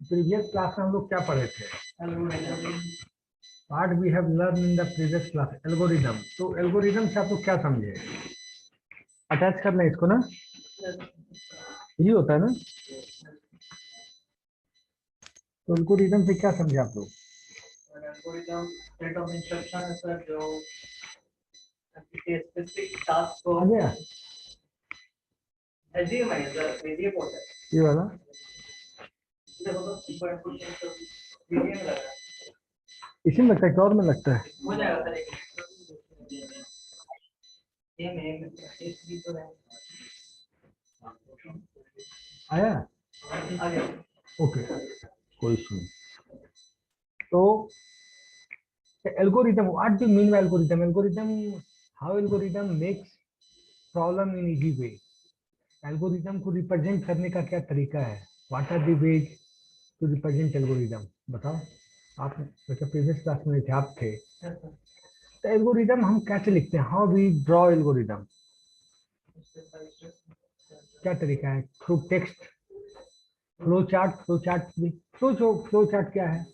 Previous class में हम लोग क्या पढ़े थे? What we have learn in the previous class, algorithm. तो एल्गोरिदम से आप लोग क्या समझे? अटैच करना है इसको ना, यही होता है ना। तो एल्गोरिदम से क्या समझे आप लोग? एल्गोरिदम सेट ऑफ इंस्ट्रक्शन है सर, जो किसी स्पेसिफिक टास्क को आ गया एजीएम है सर, वेरिएबल होता है ये वाला। इसी में लगता है कि और में लगता है? हो जाएगा सर। ये में भी तो है। आया? आ गया। ओके, कोई इशू नहीं। तो algorithm, what do you mean by algorithm? How algorithm makes problem in easy way? algorithm को रिप्रेजेंट करने का क्या तरीका है? what are the ways to represent algorithm? बताओ आप, मतलब प्रीवियस क्लास में थे आप थे। तो एल्गोरिदम हम कैसे लिखते हैं? हाउ वी ड्रॉ एल्गोरिदम, क्या तरीका है? थ्रू टेक्स्ट, फ्लो चार्ट क्या है?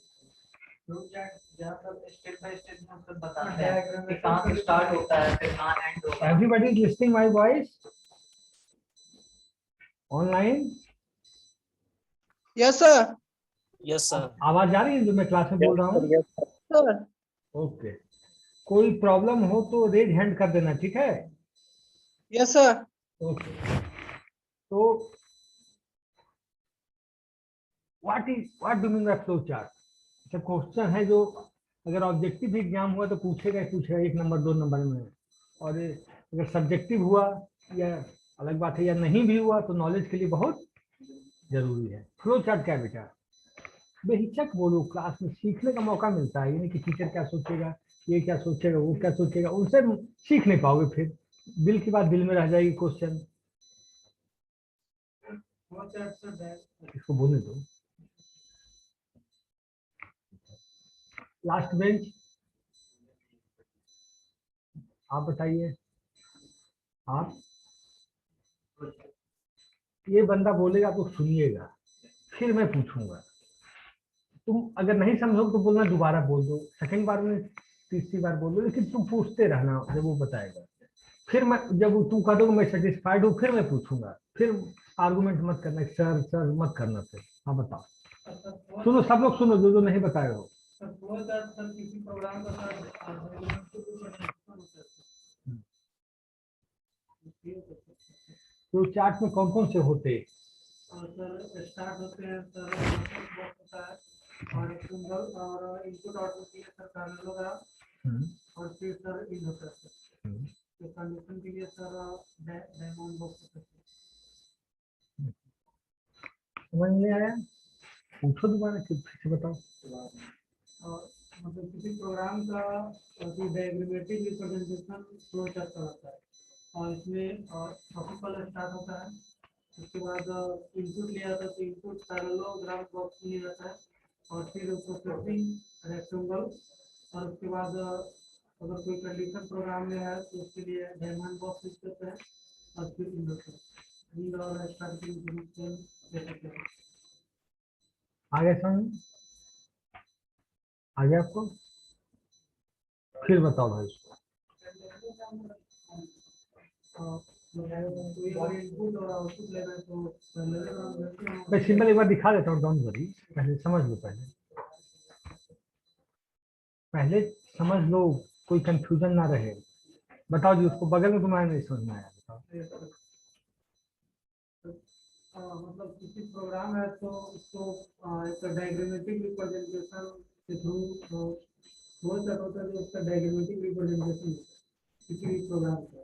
स्टेप बाय स्टेप मतलब बताते हैं कि कहां से स्टार्ट होता है फिर कहां एंड होगा। Everybody is listening my voice online? Yes sir. Yes sir. आवाज आ रही है जो मैं क्लास में बोल रहा हूँ? सर ओके, कोई प्रॉब्लम हो तो रेज हैंड कर देना, ठीक है? Yes sir. ओके, तो what do mean by flow chart? अच्छा, क्वेश्चन है जो अगर ऑब्जेक्टिव एग्जाम हुआ तो पूछेगा ही पूछेगा, 1 नंबर 2 नंबर में। और अगर सब्जेक्टिव हुआ या अलग बात है, या नहीं भी हुआ तो नॉलेज के लिए बहुत जरूरी है। फ्लो चार्ट क्या है बेटा? बेहिचक बोलो, क्लास में सीखने का मौका मिलता है। यानी कि टीचर क्या सोचेगा, ये क्या सोचेगा, वो क्या सोचेगा, उनसे सीख नहीं पाओगे, फिर दिल की बात दिल में रह जाएगी। क्वेश्चन इसको बोलने दो। लास्ट बेंच, आप बताइए। आप, ये बंदा बोलेगा तो सुनिएगा, फिर मैं पूछूंगा। तुम अगर नहीं समझोगे तो बोलना दोबारा बोल दो, सेकंड बार में, तीसरी बार बोल दो, लेकिन तुम पूछते रहना जब वो बताएगा। फिर मैं, जब तुम कह दोगे मैं सेटिस्फाइड हूँ, फिर मैं पूछूंगा। फिर आर्गुमेंट मत करना, सर सर मत करना। फिर हाँ बताओ, सुनो सब लोग सुनो, जो जो नहीं बताए हो। किसी प्रोग्राम का तो चार्ट में कौन कौन से होते? सर स्टार्ट होते हैं सर, बॉक्स होता है और सिंबल और इनपुट आउटपुट के लिए सर पैरेललोग्राम, और फिर सर इन होता है सर। तो कंडीशन के लिए सर डायमंड बॉक्स होता है। समझ में आया? पूछो दोबारा, फिर से बताओ। मतलब किसी प्रोग्राम का डायग्रामेटिक रिप्रेजेंटेशन फ्लो चार्ट कहलाता है, और इसमें सबसे पहले स्टार्ट होता है। उसके बाद इनपुट लिया जाता है, तो इनपुट पैरेललोग्राम बॉक्स में लिया जाता है, और फिर प्रोसेसिंग रेक्टेंगल, और उसके बाद अगर कोई कंडीशन प्रोग्राम में है तो उसके लिए डायमंड बॉक्स यूज करते हैं, और फिर रीड और स्टार्टिंग दे सकते हैं। आगे समझ आगे आपको फिर बताओ भाई। मैं सिंपल एक बार दिखा देता हूँ, डोंट वरी, पहले समझ लो। पहले समझ लो, कोई कंफ्यूजन ना रहे। बताओ जी, उसको बगल में तुम्हारे नहीं समझ में आया? बताओ। मतलब किसी प्रोग्राम है तो उसको एक डायग्रामेटिक रिप्रेजेंटेशन के थ्रू वो तक होता है, जो उसका डायग्रामेटिक रिप्रेजेंटेशन किसी भी प्रोग्राम का।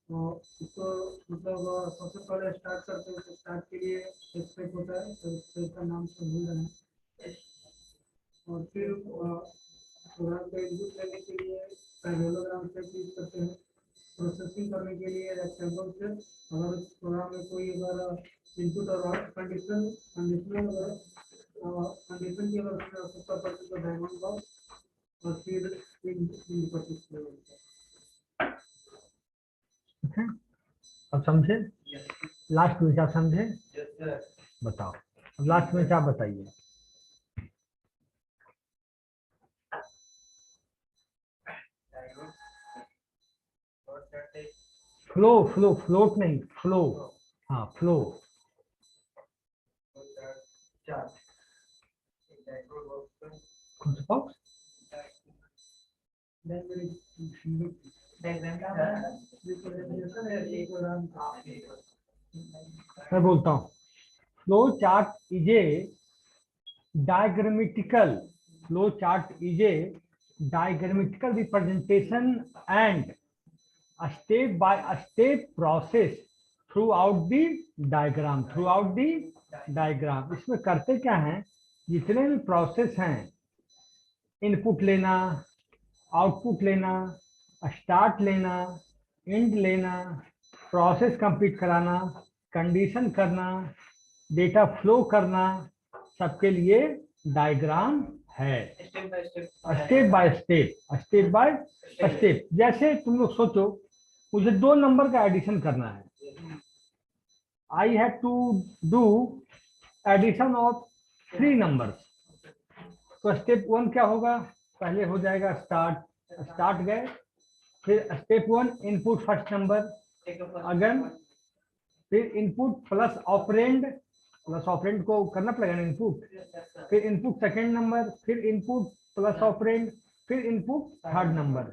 तो उसको मतलब सबसे पहले स्टार्ट करते हैं, तो स्टार्ट के लिए एक स्टेप होता है, तो स्टेप का नाम से भूल रहे हैं। और फिर प्रोग्राम का इनपुट लेने के लिए पैरेललोग्राम स्टेप यूज करते हैं। प्रोसेसिंग करने के लिए रेक्टेंगल स्टेप, अगर उस प्रोग्राम में कोई अगर इनपुट और कंडीशनल कंडीशन की अगर सत्तर परसेंट तो डायमंड बॉक्स, और फिर अब समझे? लास्ट में क्या समझे? बताओ। अब लास्ट में आप बताइए। फ्लो, फ्लो, फ्लोट नहीं, फ्लो। हाँ, फ्लो। कौन सा बॉक्स? मैं बोलता हूँ, flow chart is a diagrammatical flow chart is a diagrammatical representation and a step by step process throughout the diagram। इसमें करते क्या हैं, जितने भी प्रोसेस हैं, इनपुट लेना, आउटपुट लेना, स्टार्ट लेना, एंड लेना, प्रोसेस कंप्लीट कराना, कंडीशन करना, डेटा फ्लो करना, सबके लिए डायग्राम है। Step by step. जैसे तुम लोग सोचो, मुझे 2 नंबर का एडिशन करना है। I have to do addition of 3 numbers. तो स्टेप 1 क्या होगा, पहले हो जाएगा स्टार्ट गए, फिर step 1 input first number, again फिर इनपुट प्लस ऑपरेंड को करना पड़ेगा ना इनपुट, फिर इनपुट सेकंड नंबर, फिर इनपुट प्लस ऑपरेंड, फिर इनपुट थर्ड नंबर,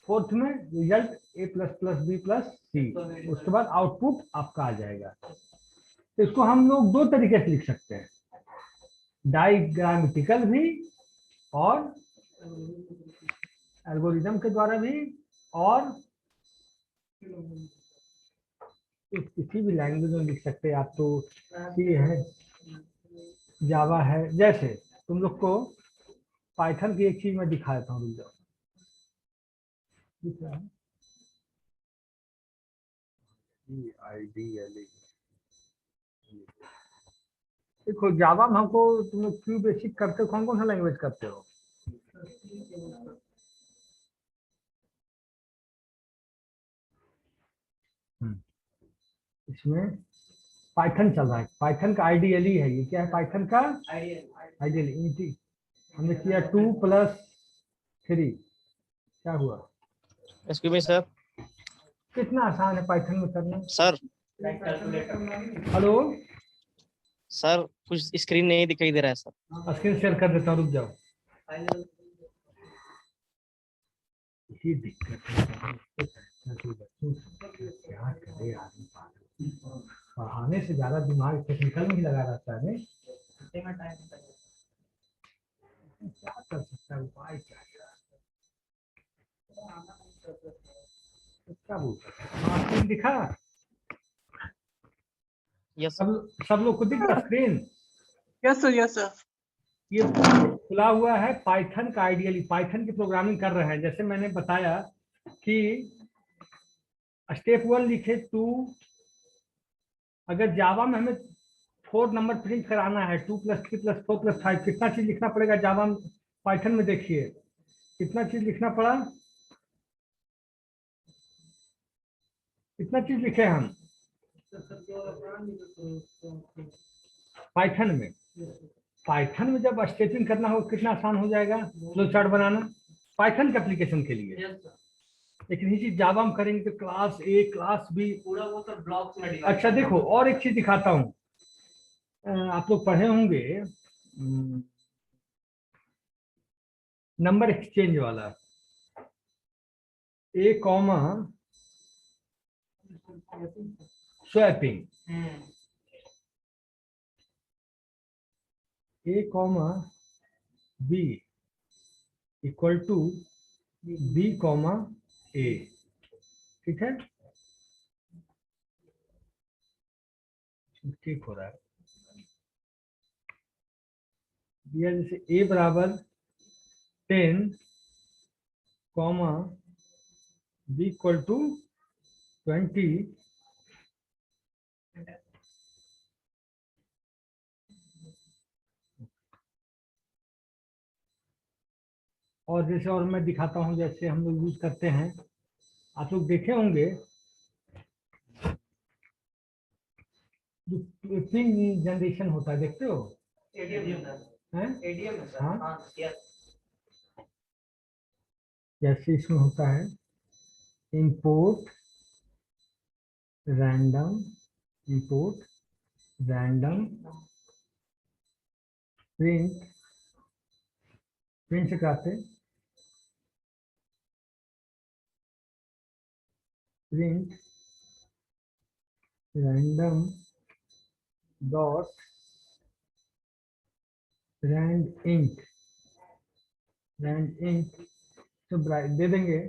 फोर्थ में result a plus plus B plus C, उसके बाद आउटपुट आपका आ जाएगा। तो इसको हम लोग 2 तरीके से लिख सकते हैं, डायग्रामेटिकल भी और एल्गोरिथम के द्वारा भी, और किसी भी लैंग्वेज में लिख सकते हैं आप। तो ये है, जावा है। जैसे तुम लोग को पाइथन की एक चीज मैं दिखा देता हूँ, रुक जाओ। दिख रहा है देखो, जावा में हमको तुम लोग क्यों बेसिक करते हो, कौन कौन सा लैंग्वेज करते हो? इसमें पाइथन चल रहा है, पाइथन का आईडीएलई है ये। क्या है पाइथन का आईडीएलई? हमने किया 2 + 3, क्या हुआ? Excuse me sir. कितना आसान है पाइथन में करना। सर हेलो सर, कुछ स्क्रीन नहीं दिखाई दे रहा है सर। स्क्रीन शेयर कर देता हूँ, रुक जाओ। ये दिक्कत है, क्या करे आदमी, पढ़ाने से ज्यादा दिमाग टेक्निकल में ही लगा रहता है। क्या कर सकता है, उपाय क्या बोल सकता है? दिखा यस सर। सब लोग को दिख रहा स्क्रीन? Yes sir. ये खुला हुआ है पाइथन का आइडियली, पाइथन की प्रोग्रामिंग कर रहे हैं। जैसे मैंने बताया कि स्टेप 1 लिखे 2, अगर जावा में हमें 4 नंबर प्रिंट कराना है, 2 + 3 + 4 + 5, कितना चीज लिखना पड़ेगा जावा में? पाइथन में देखिए कितना चीज लिखना पड़ा, कितना चीज लिखे हम पाइथन में। पाइथन में जब स्टेपिंग करना हो कितना आसान हो जाएगा फ्लो चार्ट बनाना पाइथन के एप्लीकेशन के लिए। लेकिन ये चीज जावा में करेंगे तो क्लास ए क्लास बी पूरा वो सब ब्लॉक्स में। अच्छा देखो, और एक चीज दिखाता हूँ, आप लोग पढ़े होंगे नंबर एक्सचेंज वाला, A comma swapping, A comma B equal to B comma A, ठीक है? ठीक हो रहा है दिया, जैसे ए बराबर 10 कॉमा बी इक्वल टू 20, और जैसे और मैं दिखाता हूं, जैसे हम लोग यूज करते हैं, आप लोग देखे होंगे जो पिन जनरेशन होता है, देखते हो? हैं? हाँ, जैसे इसमें होता है import random, import random print, print से कराते हैं print random dot rand int, rand int तो दे देंगे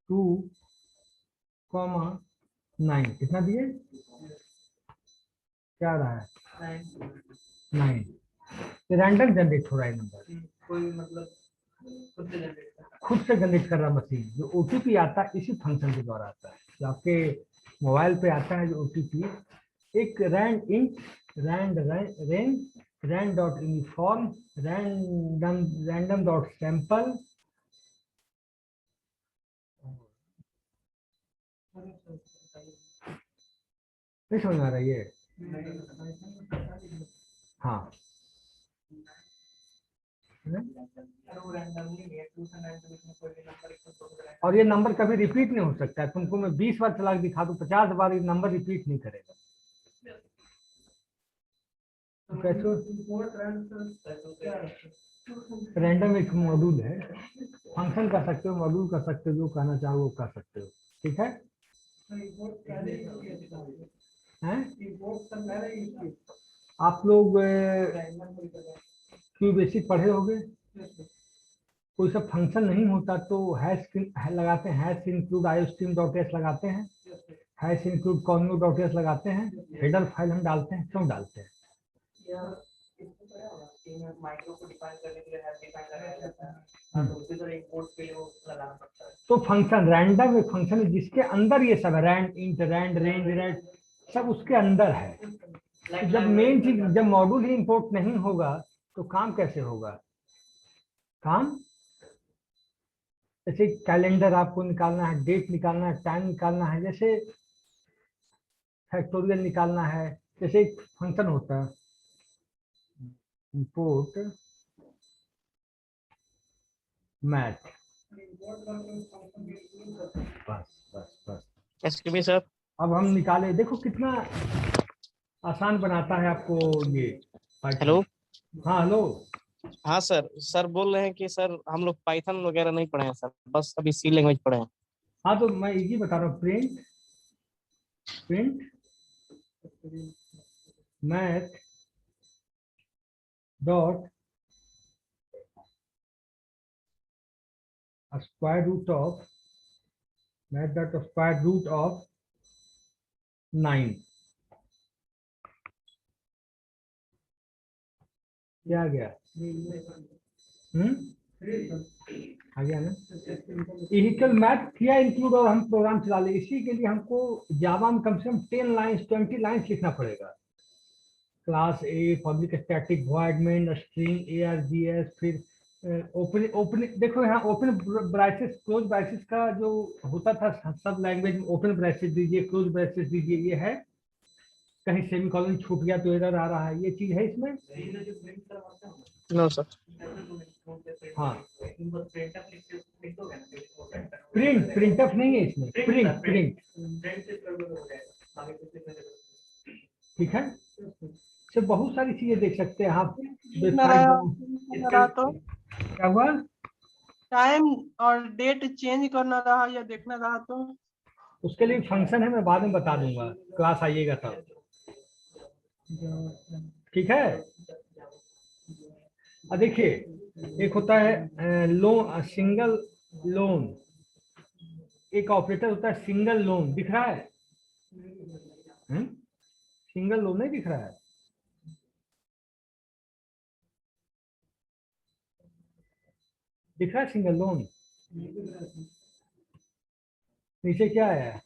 2,9, कितना दिए? क्या रहा है? 9। रैंडम जनरेट हो रहा है नंबर, कोई मतलब खुद से जनरेट कर रहा मशीन। जो ओटीपी आता है इसी फंक्शन के द्वारा आता है, जो आपके मोबाइल पे आता है जो ओटीपी, एक rand int, rand dot uniform, random dot sample, नहीं समझ में आ रहा है ये? हाँ, और ये नंबर कभी रिपीट नहीं हो सकता है। तुमको मैं 20 बार चला के दिखा दूं, 50 बार ये नंबर रिपीट नहीं करेगा। तो कैसे? रैंडम एक मॉड्यूल है, फंक्शन कर सकते हो, मॉड्यूल कर सकते हो, जो कहना चाहो वो कर सकते हो। ठीक है? हैं? आप लोग क्यों बेसिक पढ़े होगे? कोई सा फंक्शन नहीं होता तो हैश लगाते हैं, hash include iostream dot S लगाते हैं, हैश इंक्लूड कॉन्यू डॉट एस लगाते हैं, हेडर फाइल हम डालते हैं। क्यों डालते हैं? तो फंक्शन रैंडम एक फंक्शन है जिसके अंदर ये सब है, rand int, rand range, rand सब उसके अंदर है। तो जब मेन चीज, जब मॉड्यूल ही इंपोर्ट नहीं होगा तो काम कैसे होगा? काम जैसे कैलेंडर आपको निकालना है, डेट निकालना है, टाइम निकालना है, जैसे फैक्टोरियल निकालना है, जैसे एक फंक्शन होता है इंपोर्ट मैथ, बस बस बस। Excuse me sir. अब हम निकाले, देखो कितना आसान बनाता है आपको ये पाइथन। हेलो। हाँ हेलो। हाँ सर, सर बोल रहे हैं कि सर हम लोग पाइथन वगैरह नहीं पढ़े हैं सर, बस अभी सी लैंग्वेज पढ़े हैं। हाँ तो मैं इजी बता रहा हूँ, print print math dot square root of, math dot square root of 9, क्या आ गया? आ गया ना? इनिशियल मैथ किया इंक्लूड और हम प्रोग्राम चला ले। इसी के लिए हमको जावा में कम से कम 10 लाइन्स 20 लाइन्स लिखना पड़ेगा। क्लास ए, public static void main string ARGS, फिर ओपन ओपन, देखो यहाँ ओपन ब्रैकेट क्लोज ब्रैकेट का जो होता था सब लैंग्वेज में, ओपन ब्रैकेट दीजिए, क्लोज ब्रैकेट दीजिए, ये है। कहीं सेमीकोलन छूट गया तो एरर आ रहा है, ये चीज है इसमें। No sir. हाँ, प्रिंटफ नहीं है इसमें, प्रिंट। ठीक है, तो बहुत सारी चीजें देख सकते हैं आप। तो क्या हुआ? टाइम और डेट चेंज करना रहा या देखना रहा तो उसके लिए फंक्शन है, मैं बाद में बता दूंगा, क्लास आइएगा तब। ठीक है। अब देखिए, एक होता है लोन, सिंगल लोन, एक ऑपरेटर होता है सिंगल लोन, दिख रहा है? सिंगल लोन नहीं दिख रहा है? दिख रहा है सिंगल लोन? नीचे क्या है?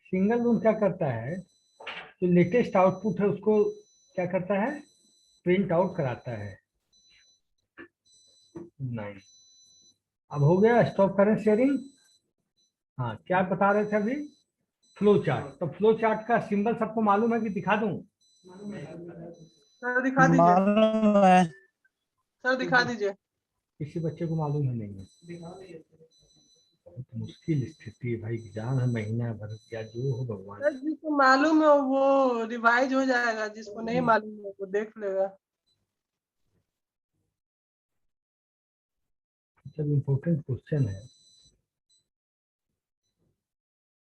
सिंगल लोन क्या करता है, जो लेटेस्ट आउटपुट है उसको क्या करता है, प्रिंट आउट कराता है। 9, अब हो गया, स्टॉप करें शेयरिंग। हाँ, क्या बता रहे थे अभी? Flow chart. तो फ्लो चार्ट का सिंबल सबको मालूम है कि दिखा दूं? सर दिखा दीजिए, मालूम है। सर दिखा दीजिए। किसी बच्चे को मालूम ही नहीं है। बहुत मुश्किल स्थिति है भाई, एग्जाम है महीना भर, क्या जो हो भगवान। सर जिसको मालूम है वो रिवाइज हो जाएगा, जिसको नहीं मालूम है वो देख लेगा। सब इम्पोर्टेंट क्वेश्चन है।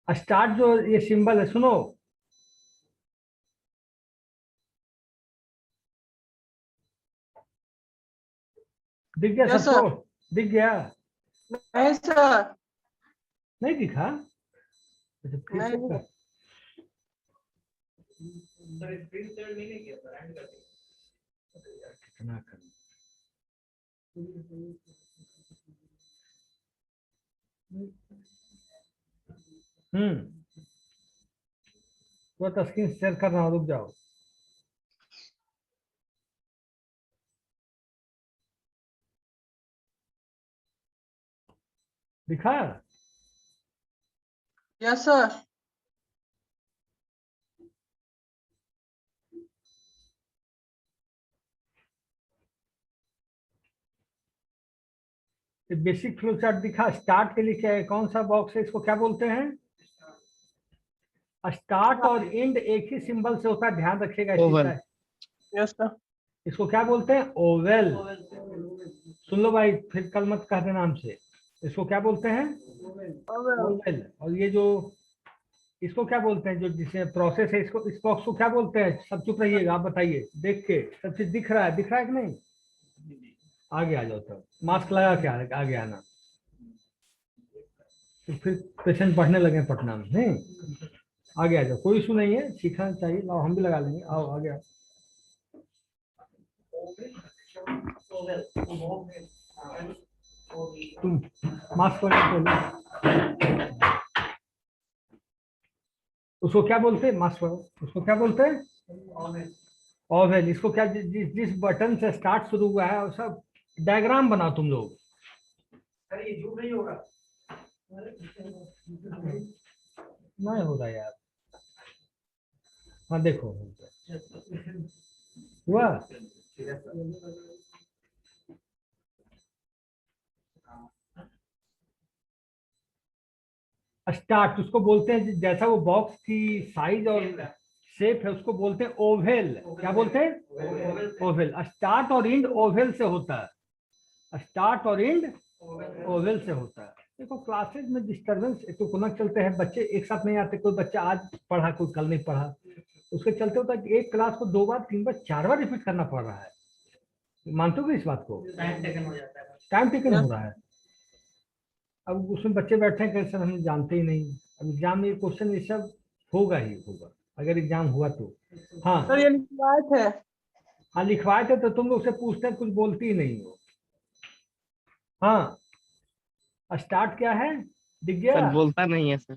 स्टार्ट जो ये सिंबल है, सुनो, दिख गया यस सबको? सर। दिख गया? नहीं सर, नहीं दिखा? अच्छा, फिर से नहीं कर। यार, कितना कर। तो स्क्रीन शेयर कर रहा हूँ, रुक जाओ। दिखा? Yes sir. ये बेसिक फ्लो चार्ट दिखा। स्टार्ट के लिए क्या है, कौन सा बॉक्स है, इसको क्या बोलते हैं? स्टार्ट और एंड एक ही सिंबल से होता है, ध्यान रखिएगा इस चीज ओवल। का। Yes sir. इसको क्या बोलते हैं? ओवेल। सुन लो भाई, फिर कल मत कह देना हमसे। इसको क्या बोलते हैं? ओवेल। और ये जो इसको क्या बोलते हैं, जो जिसे प्रोसेस है, इसको इस बॉक्स को क्या बोलते हैं? सब चुप रहिएगा, आप बताइए देख के। सब चीज दिख रहा है? दिख रहा है कि नहीं? आगे आ जाओ, तब मास्क लगा के आगे आना। तो फिर पेशेंट पढ़ने लगे पटना में, नहीं? आगे आ जाओ, कोई इशू नहीं है, सीखना चाहिए। लाओ, हम भी लगा लेंगे, आओ आगे आओ। तुम मास्क लगा के लो। उसको क्या बोलते हैं? मास्क लगाओ। उसको क्या बोलते हैं? ओवेल। इसको क्या, जिस बटन से स्टार्ट शुरू हुआ है, और सब डायग्राम बनाओ तुम लोग। ये झूठ नहीं होगा। नहीं हो रहा यार। हाँ देखो, हुआ? स्टार्ट उसको बोलते हैं, जैसा वो बॉक्स की साइज और शेप है, उसको बोलते हैं ओवेल। क्या बोलते हैं? ओवेल। स्टार्ट और एंड ओवेल से होता है। स्टार्ट और एंड ओवेल से होता है। देखो, क्लासेज में डिस्टरबेंस एक तो कुनक चलते हैं, बच्चे एक साथ नहीं आते। कोई बच्चा आज पढ़ा, कोई कल नहीं पढ़ा, उसके चलते होता है कि एक क्लास को 2 बार 3 बार 4 बार रिपीट करना पड़ रहा है। मानते हो इस बात को? टाइम टेकन हो जाता है। टाइम टेकन हो रहा है। अब उसमें बच्चे बैठे हैं, कैसे हम जानते ही नहीं। अब एग्जाम में क्वेश्चन ये सब होगा ही होगा, अगर एग्जाम हुआ तो। हाँ सर ये लिखवाए थे। हाँ, लिखवाए थे तो तुम लोग से पूछते हैं, कुछ बोलती ही नहीं हो। हाँ, स्टार्ट क्या है? दिख गया? सर बोलता नहीं है सर।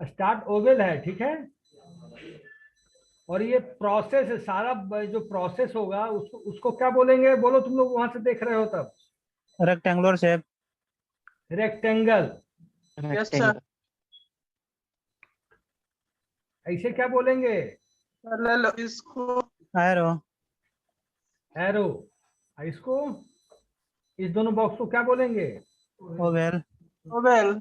स्टार्ट ओवेल है, ठीक है। और ये प्रोसेस है सारा, जो प्रोसेस होगा उसको उसको क्या बोलेंगे? बोलो, तुम लोग वहां से देख रहे हो तब। Rectangular shape. Rectangle. Yes rectangle. Sir. ऐसे क्या बोलेंगे? सर ले लो इसको। एरो। एरो। इसको, इस दोनों बॉक्स को क्या बोलेंगे? ओवेल। ओवेल।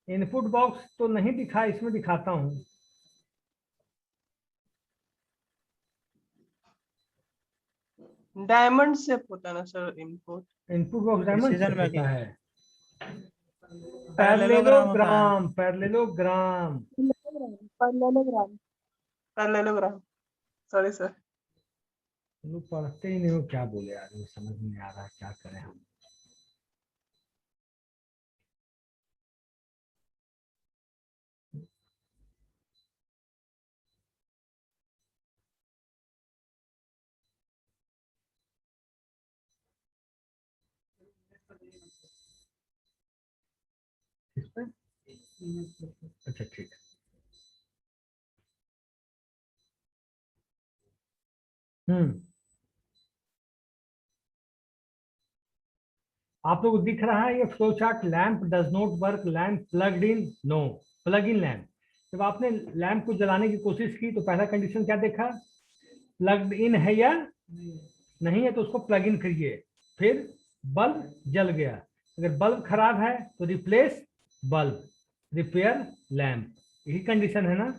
इनपुट बॉक्स तो नहीं दिखा, इसमें दिखाता हूँ। डायमंड शेप होता है ना sir input. Input box diamond decision shape होता मेकिंग। है। पैरेललोग्राम होता है। Parallelogram. Parallelogram. Parallelogram. Parallelogram. Sorry sir. तुम लोग पढ़ते ही नहीं हो, क्या बोले यार, मुझे समझ में नहीं आ रहा, क्या करें हम। इस पे? अच्छा ठीक है। हम्म। आप लोग को दिख रहा है ये flow chart, lamp does not work, lamp plugged in, no, plug in lamp. जब आपने लैंप को जलाने की कोशिश की तो पहला कंडीशन क्या देखा, प्लग्ड इन है या नहीं है, तो उसको प्लग इन करिए, फिर बल्ब जल गया। अगर बल्ब खराब है तो रिप्लेस बल्ब, रिपेयर लैंप, यही कंडीशन है ना।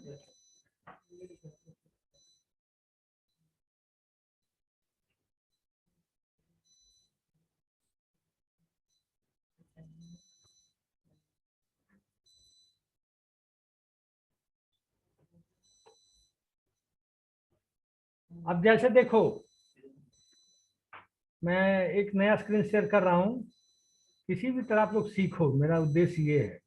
अब जैसे देखो मैं एक नया स्क्रीन शेयर कर रहा हूं, किसी भी तरह आप लोग सीखो, मेरा उद्देश्य ये है।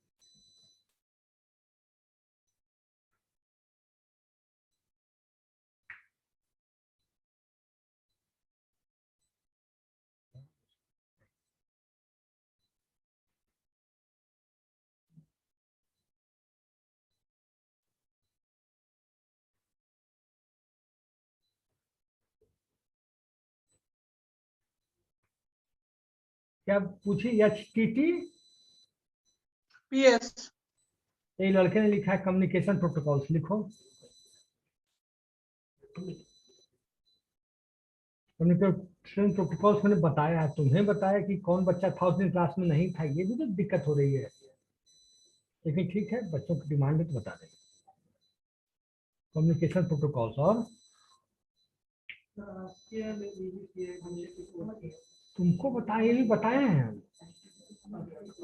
क्या पूछी, HTTP, PS। ये लड़के ने लिखा है कम्युनिकेशन प्रोटोकॉल्स, लिखो। कम्युनिकेशन प्रोटोकॉल्स मैंने बताया, तुम्हें बताया कि कौन बच्चा था उस दिन क्लास में नहीं था, ये भी तो दिक्कत हो रही है, लेकिन ठीक है बच्चों की डिमांड है तो बता देंगे। कम्युनिकेशन प्रोटोकॉल्स, और तुमको बताए, ये भी बताए हैं हम,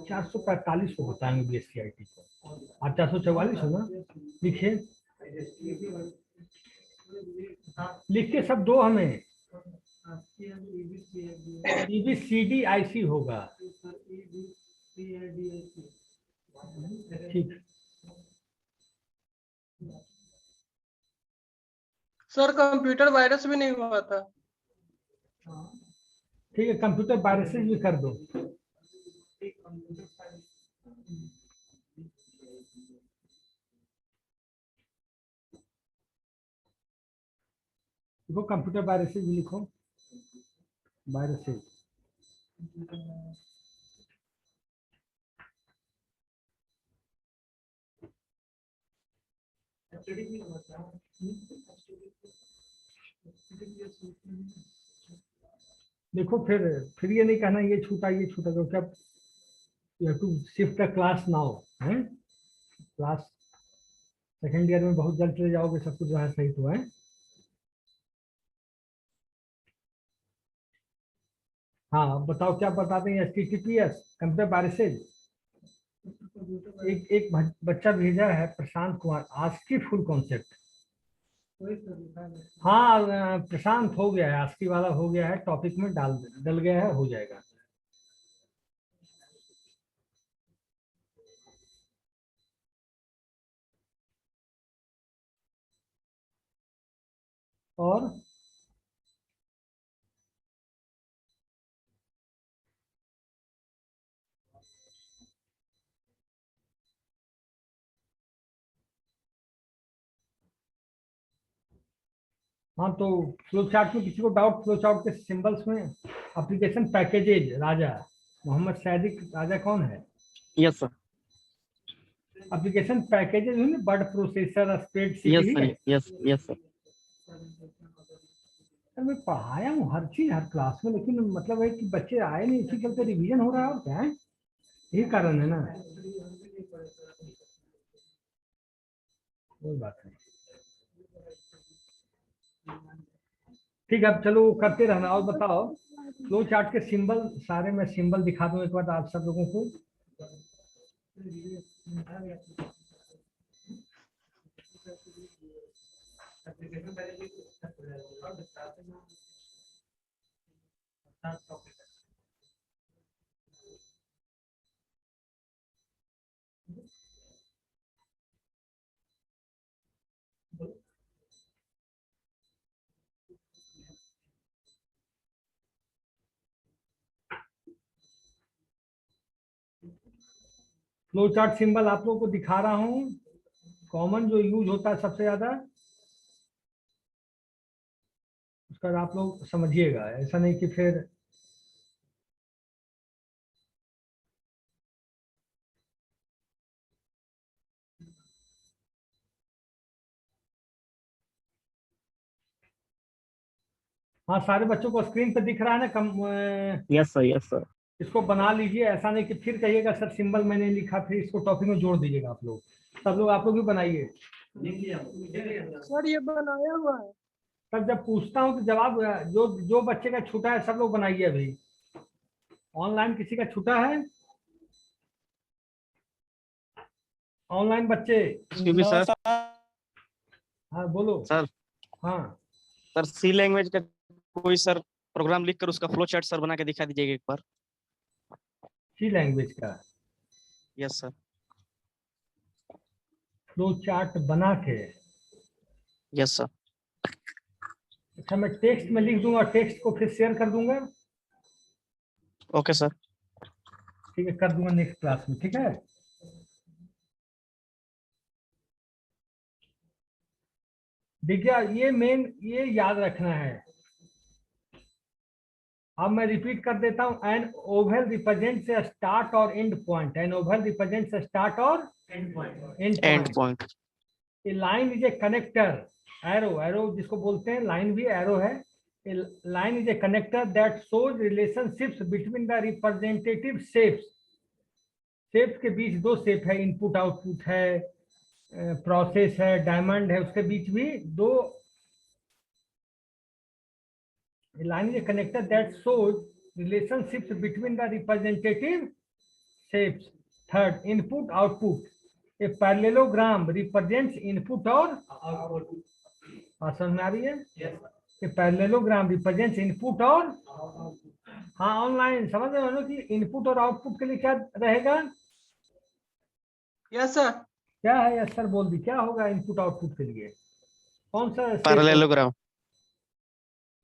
445 को बताएंगे BSc IT को, आप 444 हो ना, लिखिए, लिख के सब दो हमें। EBCDIC होगा, ठीक। सर कंप्यूटर वायरस भी नहीं हुआ था। ठीक है, कंप्यूटर वायरसेस भी कर दो। देखो कंप्यूटर वायरसेस भी लिखो, वायरसेस। देखो फिर ये नहीं कहना ये छूटा ये छूटा, क्योंकि अब you have to shift the class now, है क्लास सेकेंड ईयर में बहुत जल्द चले जाओगे, सब कुछ जो है सही तो है। हाँ अब बताओ क्या बताते हैं, HTTPS कंप्यूटर वायरसेस। एक बच्चा भेजा है Prashant Kumar, ASCII full concept. हाँ प्रशांत हो गया है, आस्की वाला हो गया है, टॉपिक में डल गया है, हो जाएगा। और हाँ तो फ्लो चार्ट में किसी को डाउट, फ्लो चार्ट के सिंबल्स में, एप्लीकेशन पैकेजेज, राजा मोहम्मद सैदिक, राजा कौन है, यस सर, एप्लीकेशन पैकेजेज में वर्ड प्रोसेसर, स्प्रेडशीट, यस यही सर, है। Yes yes sir. सर मैं पढ़ाया हूँ हर चीज हर क्लास में, लेकिन मतलब है कि बच्चे आए नहीं, इसी चलते रिवीजन हो रहा है, और क्या है, यही कारण है ना, कोई बात नहीं। ठीक है अब चलो करते रहना। और बताओ फ्लो चार्ट के सिंबल सारे, मैं सिंबल दिखा दूं एक बार आप सब लोगों को। फ्लो चार्ट सिंबल आप लोगों को दिखा रहा हूं, कॉमन जो यूज होता है सबसे ज्यादा, उसका आप लोग समझिएगा, ऐसा नहीं कि फिर हाँ, सारे बच्चों को स्क्रीन पे दिख रहा है ना? Yes sir, yes sir. इसको बना लीजिए, ऐसा नहीं कि फिर कहिएगा सर सिंबल मैंने लिखा, फिर इसको टॉपिक में जोड़ दीजिएगा आप लोग। सब लोग, आप लोग भी बनाइए। सर ये बनाया हुआ है। तब जब पूछता हूँ तो जवाब, जो जो बच्चे का छूटा है सब लोग बनाइए अभी। ऑनलाइन किसी का छूटा है? ऑनलाइन बच्चे? Excuse me know sir. Sir. हाँ बोलो। सर हाँ, सर सी लैंग्वेज का कोई सर प्रोग्राम लिख कर उसका फ्लो चार्ट सर बना के दिखा दीजिएगा एक बार। सी लैंग्वेज का यस सर। फ्लो चार्ट बना के? Yes sir. अच्छा, मैं टेक्स्ट में लिख दूंगा, टेक्स्ट को फिर शेयर कर दूंगा। Okay sir. ठीक है, कर दूंगा नेक्स्ट क्लास में, ठीक है। देखिए, ये मेन, ये याद रखना है। अब मैं रिपीट कर देता हूं। An oval represents a start और end point. An oval represents a start और end end point. Point. A line is a connector. Arrow, arrow जिसको बोलते हैं, लाइन भी एरो है। A line is a connector that shows relationships between the representative shapes. Shapes के बीच दो shape है, इनपुट आउटपुट है, प्रोसेस है, डायमंड है, उसके बीच भी दो। line is a connector that shows relationships between the representative shapes. Third, input output. A parallelogram represents input और बात समझ में आ रही है? A parallelogram represents input और, हाँ ऑनलाइन समझ रहे हो ना कि इनपुट और आउटपुट के लिए क्या रहेगा? Yes sir. क्या है? यस सर बोल दी। क्या होगा इनपुट आउटपुट के लिए? कौन सा step होगा? पैरेललोग्राम।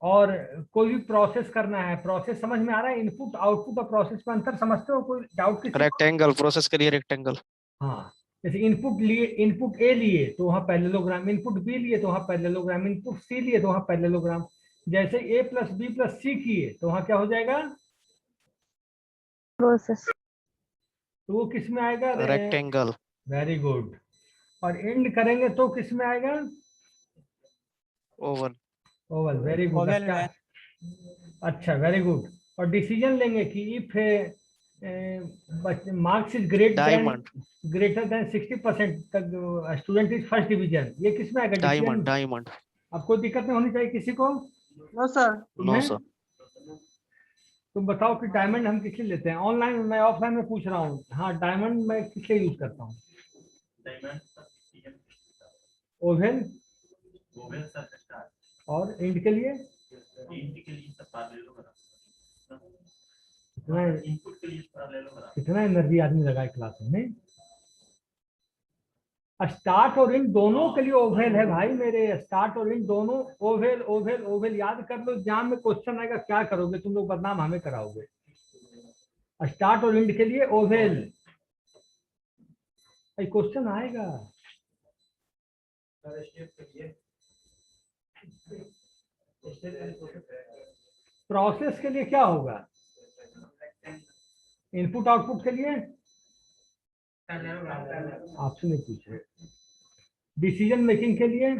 और कोई भी प्रोसेस करना है, प्रोसेस समझ में आ रहा है? इनपुट आउटपुट और प्रोसेस में अंतर समझते हो? कोई डाउट किसी को? रेक्टेंगल, प्रोसेस करिए रेक्टेंगल। हाँ, जैसे इनपुट लिए, इनपुट ए लिए तो वहाँ पैरेललोग्राम, इनपुट बी लिए तो वहाँ पैरेललोग्राम, इनपुट सी लिए तो वहाँ पैरेललोग्राम। जैसे ए प्लस बी प्लस सी किए तो वहाँ क्या हो जाएगा? प्रोसेस। तो वो किस में आएगा? रेक्टेंगल। Very good. और एंड करेंगे तो किस में आएगा? Oval. Oval. Very good. Oval अच्छा, में। अच्छा, वेरी गुड। और डिसीजन लेंगे कि if marks is diamond. Greater than 60% तक स्टूडेंट इज फर्स्ट डिवीजन, ये किस में आएगा डायमंड। डिसीजन? डायमंड। अब कोई दिक्कत नहीं होनी चाहिए किसी को? No sir. नो तुम्हें? सर। तुम बताओ कि डायमंड हम किस लिए लेते हैं? ऑनलाइन, मैं ऑफलाइन में पूछ रहा हूँ। हाँ, डायमंड मैं किस लिए यूज करता हूँ? ओवल और एंड के लिए? कितना एनर्जी आदमी लगाए क्लास में। स्टार्ट और इन दोनों के लिए ओवेल है भाई मेरे। स्टार्ट और इन दोनों ओवेल ओवेल ओवेल याद कर लो। एग्जाम में क्वेश्चन आएगा, क्या करोगे तुम लोग? बदनाम हमें कराओगे। स्टार्ट और एंड के लिए ओवेल क्वेश्चन आएगा। प्रोसेस के लिए क्या होगा? इनपुट आउटपुट के लिए आपसे नहीं पूछे। डिसीजन मेकिंग के लिए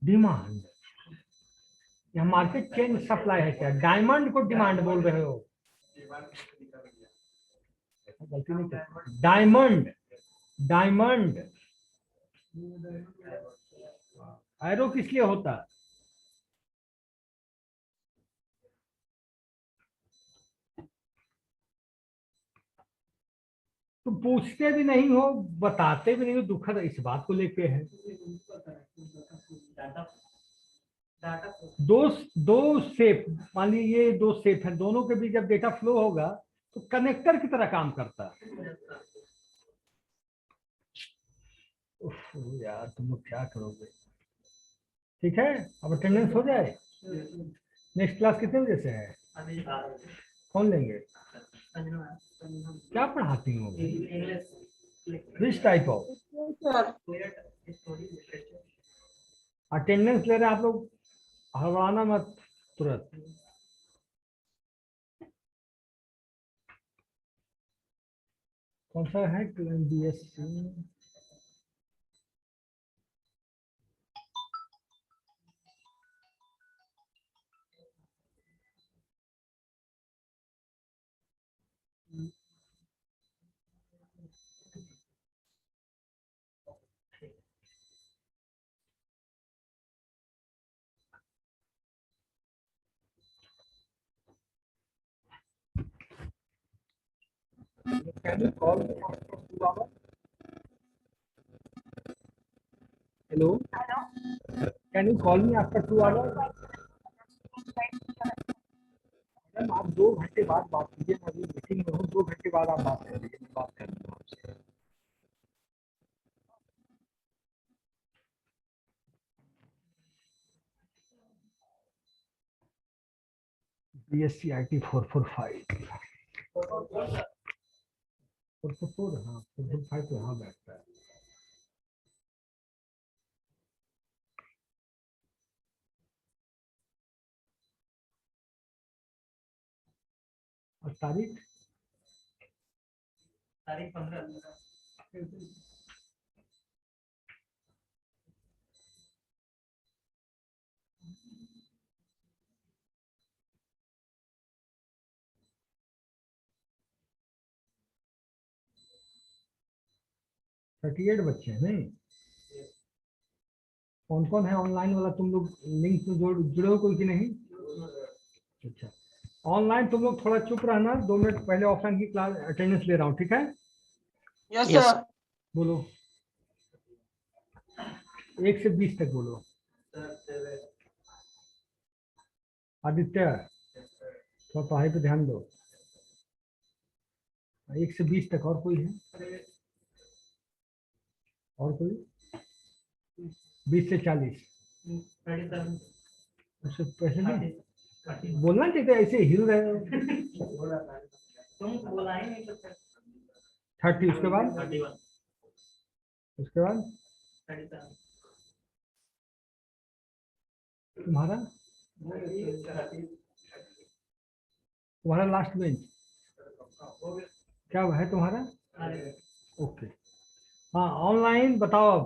डिमांड। यह मार्केट चेंज सप्लाई है क्या? डायमंड को डिमांड बोल रहे हो? गलती नहीं कर। डायमंड, डायमंड एरो किस लिए होता है? तुम पूछते भी नहीं हो, बताते भी नहीं हो, दुखद इस बात को लेके है। दो दो शेप, मान लीजिए ये दो शेप है, दोनों के बीच जब डेटा फ्लो होगा तो कनेक्टर की तरह काम करता है। उफ, यार तुम लोग क्या करोगे? ठीक है, अब अटेंडेंस हो जाए। नेक्स्ट क्लास कितने बजे से है? कौन लेंगे? क्या पढ़ाती हो? किस टाइप ऑफ सर अटेंडेंस ले रहे हैं आप लोग? हड़बड़ाना मत तुरंत। कौन सा है? BSc Can you call me after 2 hours? Hello? Can you call me after 2 hours? Madam आप 2 घंटे बाद बात कीजिए, मैं अभी मीटिंग में हूँ, 2 घंटे बाद आप बात कर लीजिए, मैं बात कर लूँगा आपसे। BSc IT 445 444, हाँ 445 तो यहाँ बैठता है। और तारीख 15। 38 बच्चे हैं नहीं? कौन कौन है ऑनलाइन वाला? तुम लोग लिंक में जुड़े हो कोई कि नहीं? अच्छा, ऑनलाइन तुम लोग थोड़ा चुप रहना, 2 मिनट पहले ऑफलाइन की क्लास अटेंडेंस ले रहा हूँ, ठीक है? Yes Yes, sir. बोलो 1 से 20 तक बोलो। आदित्य थोड़ा पढ़ाई पे ध्यान दो। 1 से 20 तक। और कोई है? और कोई? 20 से 40। उससे पैसे नहीं बोलना चाहिए, ऐसे हिल रहे हो। 30। उसके बाद? उसके बाद तुम्हारा लास्ट बेंच क्या है तुम्हारा? ओके, हाँ ऑनलाइन बताओ अब।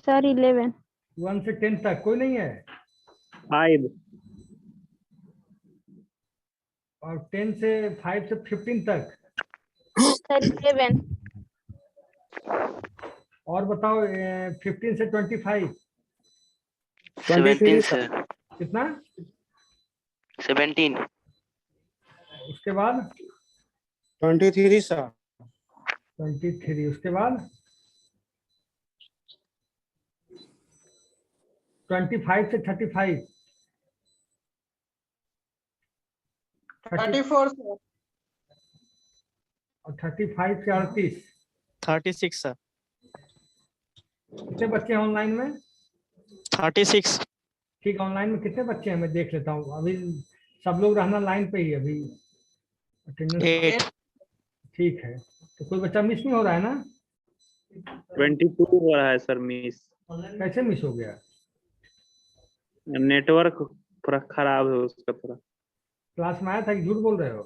सर 11। 1 से 10 तक कोई नहीं है? 5. और 10 से 5 से 15 तक? सर 11। और बताओ 15 से 25? 17 सर। कितना? 17। उसके बाद 23 सर। 23। उसके बाद 25 से 35? 34 सर। और 35 से 38? 36 सर। कितने बच्चे हैं ऑनलाइन में? 36। ठीक, ऑनलाइन में कितने बच्चे हैं मैं देख लेता हूँ। अभी सब लोग रहना लाइन पे ही अभी अटेंडेंस। 8। ठीक है, तो कोई बच्चा मिस नहीं हो रहा है ना? 22 हो रहा है सर मिस। कैसे मिस हो गया? नेटवर्क थोड़ा खराब है उसका थोड़ा। क्लास में आया था कि झूठ बोल रहे हो?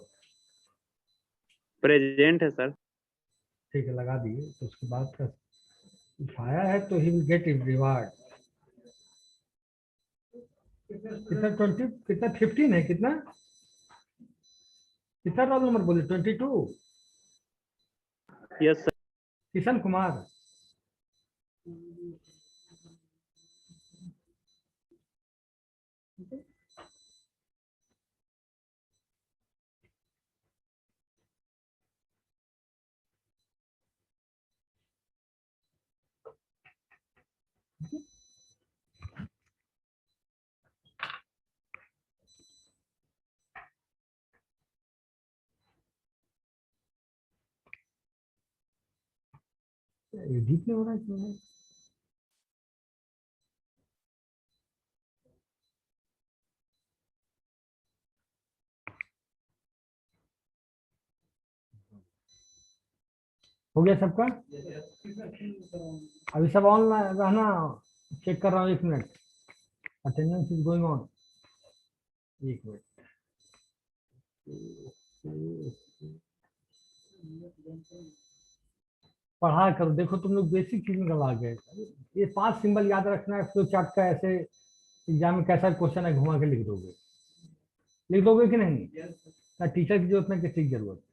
प्रेजेंट है सर। ठीक है, लगा दिए। तो उसके बाद का उठाया है तो ही विल गेट रिवार्ड। कितना 20? कितना 15 है? कितना कितना रोल नंबर बोले? 22? Yes sir. Kishan Kumar. Edit नहीं हो रहा है क्यों? हो गया सबका? अभी सब ऑनलाइन रहना, चेक कर रहा हूँ 1 minute. Attendance is going on. 1 minute. पढ़ा करो, देखो तुम लोग बेसिक चीज में गवा गए। ये 5 सिंबल याद रखना है, फ्लो चार्ट का। ऐसे एग्जाम में कैसा क्वेश्चन है घुमा के लिख दोगे? लिख दोगे कि नहीं? ना टीचर की जरूरत नहीं, किसी की जरूरत?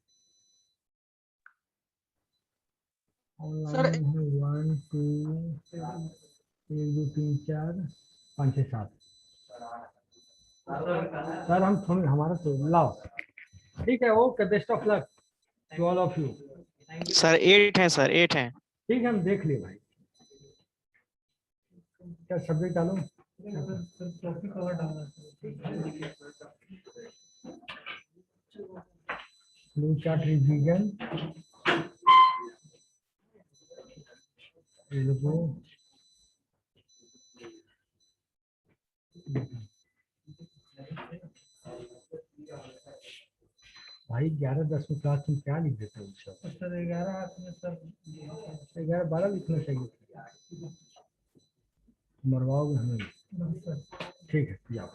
Sir online 1 2 1 2 3 4 5 6 7। सर हम थोड़ी, हमारा तो लाओ ठीक है, okay, best of luck to all of you. Sir 8 हैं सर, 8 हैं। ठीक है, हम देख लिए भाई, क्या सब्जेक्ट डालूं? टॉपिक कवर डालना है। फ्लो चार्ट रिवीजन, भाई 11-10वीं क्लास में क्या लिख देते हो सर? सर 11 हाथ में सर 11-12 लिखना चाहिए, मरवाओगे हमें। ठीक है, जाओ।